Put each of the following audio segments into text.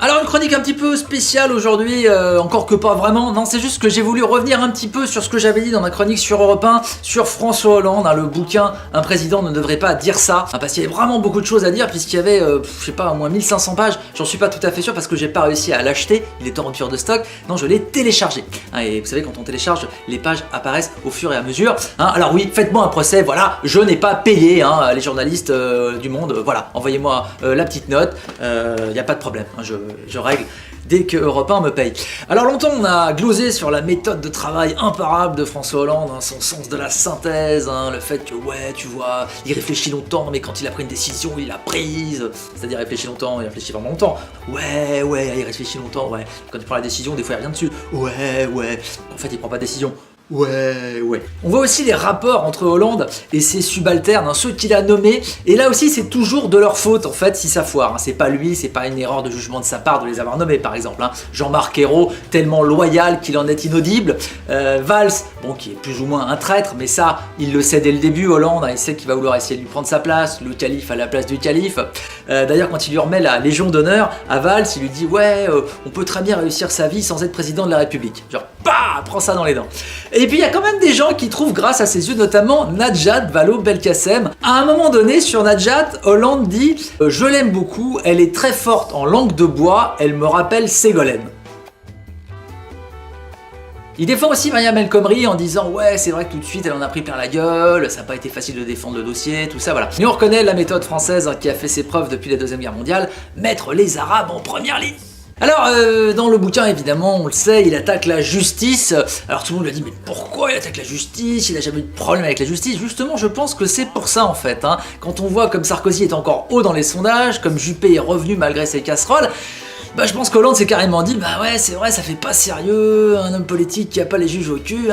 Alors une chronique un petit peu spéciale aujourd'hui, encore que pas vraiment, non c'est juste que j'ai voulu revenir un petit peu sur ce que j'avais dit dans ma chronique sur Europe 1, sur François Hollande, le bouquin « Un président ne devrait pas dire ça », parce qu'il y avait vraiment beaucoup de choses à dire puisqu'il y avait, je sais pas, au moins 1500 pages, j'en suis pas tout à fait sûr parce que j'ai pas réussi à l'acheter, il est en rupture de stock, non je l'ai téléchargé, et vous savez quand on télécharge, les pages apparaissent au fur et à mesure, alors oui, faites-moi un procès, voilà, je n'ai pas payé les journalistes du monde, voilà, envoyez-moi la petite note, il n'y a pas de problème, je règle dès que Europe 1 me paye. Alors longtemps on a glosé sur la méthode de travail imparable de François Hollande, son sens de la synthèse, le fait que ouais tu vois, il réfléchit longtemps mais quand il a pris une décision il l'a prise, c'est-à-dire réfléchit longtemps, il réfléchit vraiment longtemps, ouais il réfléchit longtemps, ouais, quand il prend la décision des fois il revient dessus, ouais, en fait il prend pas de décision. Ouais. On voit aussi les rapports entre Hollande et ses subalternes, ceux qu'il a nommés, et là aussi c'est toujours de leur faute en fait si ça foire, c'est pas lui, c'est pas une erreur de jugement de sa part de les avoir nommés par exemple, Jean-Marc Ayrault, tellement loyal qu'il en est inaudible, Valls, bon qui est plus ou moins un traître, mais ça il le sait dès le début, Hollande, il sait qu'il va vouloir essayer de lui prendre sa place, le calife à la place du calife, d'ailleurs quand il lui remet la Légion d'honneur à Valls, il lui dit ouais on peut très bien réussir sa vie sans être président de la République, genre bah prends ça dans les dents. Et puis il y a quand même des gens qui trouvent grâce à ses yeux, notamment Najat Vallaud-Belkacem. À un moment donné sur Najat, Hollande dit « Je l'aime beaucoup, elle est très forte en langue de bois, elle me rappelle Ségolène ». Il défend aussi Mariam El Khomri en disant « Ouais, c'est vrai que tout de suite elle en a pris plein la gueule, ça n'a pas été facile de défendre le dossier, tout ça, voilà. » Mais on reconnaît la méthode française qui a fait ses preuves depuis la Deuxième Guerre mondiale, mettre les Arabes en première ligne. Alors, dans le bouquin, évidemment, on le sait, il attaque la justice. Alors tout le monde lui a dit, mais pourquoi il attaque la justice? Il n'a jamais eu de problème avec la justice. Justement, je pense que c'est pour ça, en fait. Quand on voit comme Sarkozy est encore haut dans les sondages, comme Juppé est revenu malgré ses casseroles, je pense qu'Hollande s'est carrément dit, bah ouais, c'est vrai, ça fait pas sérieux, un homme politique qui a pas les juges au cul,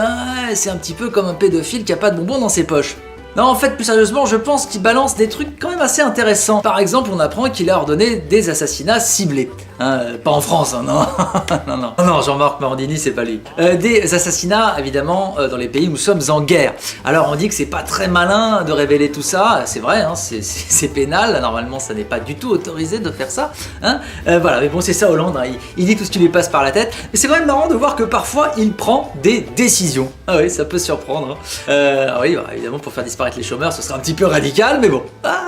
c'est un petit peu comme un pédophile qui a pas de bonbons dans ses poches. Non, en fait, plus sérieusement, je pense qu'il balance des trucs quand même assez intéressants. Par exemple, on apprend qu'il a ordonné des assassinats ciblés. Pas en France, non. non, Jean-Marc Morandini, c'est pas lui. Des assassinats, évidemment, dans les pays où nous sommes en guerre. Alors, on dit que c'est pas très malin de révéler tout ça. C'est vrai, c'est pénal. Normalement, ça n'est pas du tout autorisé de faire ça. Voilà, mais bon, c'est ça, Hollande. Il dit tout ce qui lui passe par la tête. Mais c'est quand même marrant de voir que parfois, il prend des décisions. Ah oui, ça peut surprendre. Oui, bah, évidemment, pour faire disparaître les chômeurs, ce serait un petit peu radical, mais bon,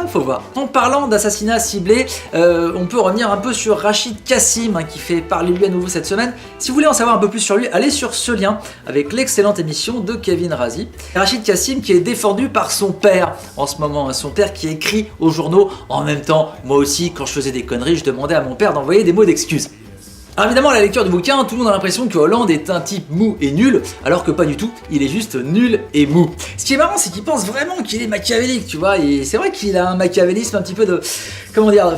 faut voir. En parlant d'assassinats ciblés, on peut revenir un peu sur Rachid Kassim, qui fait parler de lui à nouveau cette semaine. Si vous voulez en savoir un peu plus sur lui, allez sur ce lien avec l'excellente émission de Kevin Razi. Rachid Kassim qui est défendu par son père en ce moment, son père qui écrit aux journaux. En même temps, moi aussi, quand je faisais des conneries, je demandais à mon père d'envoyer des mots d'excuses. Alors évidemment, à la lecture du bouquin, tout le monde a l'impression que Hollande est un type mou et nul, alors que pas du tout, il est juste nul et mou. Ce qui est marrant, c'est qu'il pense vraiment qu'il est machiavélique, tu vois, et c'est vrai qu'il a un machiavélisme un petit peu de, comment dire,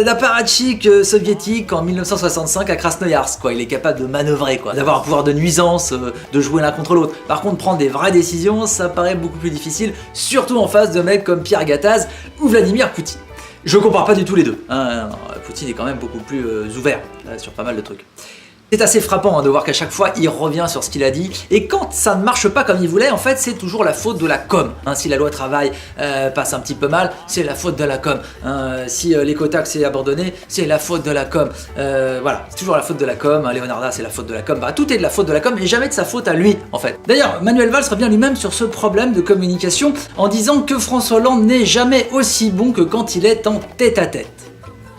d'apparatchik soviétique en 1965 à Krasnoyarsk, quoi. Il est capable de manœuvrer, quoi, d'avoir un pouvoir de nuisance, de jouer l'un contre l'autre. Par contre, prendre des vraies décisions, ça paraît beaucoup plus difficile, surtout en face de mecs comme Pierre Gattaz ou Vladimir Poutine. Je compare pas du tout les deux. Non, Poutine est quand même beaucoup plus ouvert sur pas mal de trucs. C'est assez frappant de voir qu'à chaque fois il revient sur ce qu'il a dit, et quand ça ne marche pas comme il voulait, en fait c'est toujours la faute de la com. Si la loi travail passe un petit peu mal, c'est la faute de la com. Si l'écotaxe est abandonné, c'est la faute de la com. Voilà, c'est toujours la faute de la com. Leonarda, c'est la faute de la com. Tout est de la faute de la com et jamais de sa faute à lui en fait. D'ailleurs, Manuel Valls revient lui-même sur ce problème de communication en disant que François Hollande n'est jamais aussi bon que quand il est en tête-à-tête.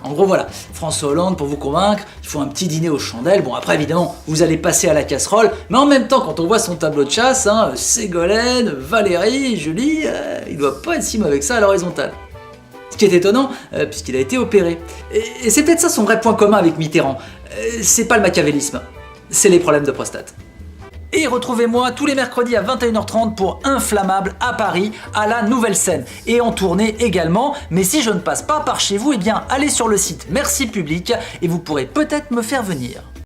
En gros voilà, François Hollande, pour vous convaincre, il faut un petit dîner aux chandelles. Bon après évidemment, vous allez passer à la casserole, mais en même temps quand on voit son tableau de chasse, Ségolène, Valérie, Julie, il doit pas être si mauvais que ça à l'horizontale. Ce qui est étonnant, puisqu'il a été opéré. Et c'est peut-être ça son vrai point commun avec Mitterrand. C'est pas le machiavélisme, c'est les problèmes de prostate. Et retrouvez-moi tous les mercredis à 21h30 pour Inflammable à Paris, à la Nouvelle Scène. Et en tournée également, mais si je ne passe pas par chez vous, eh bien allez sur le site Merci Public et vous pourrez peut-être me faire venir.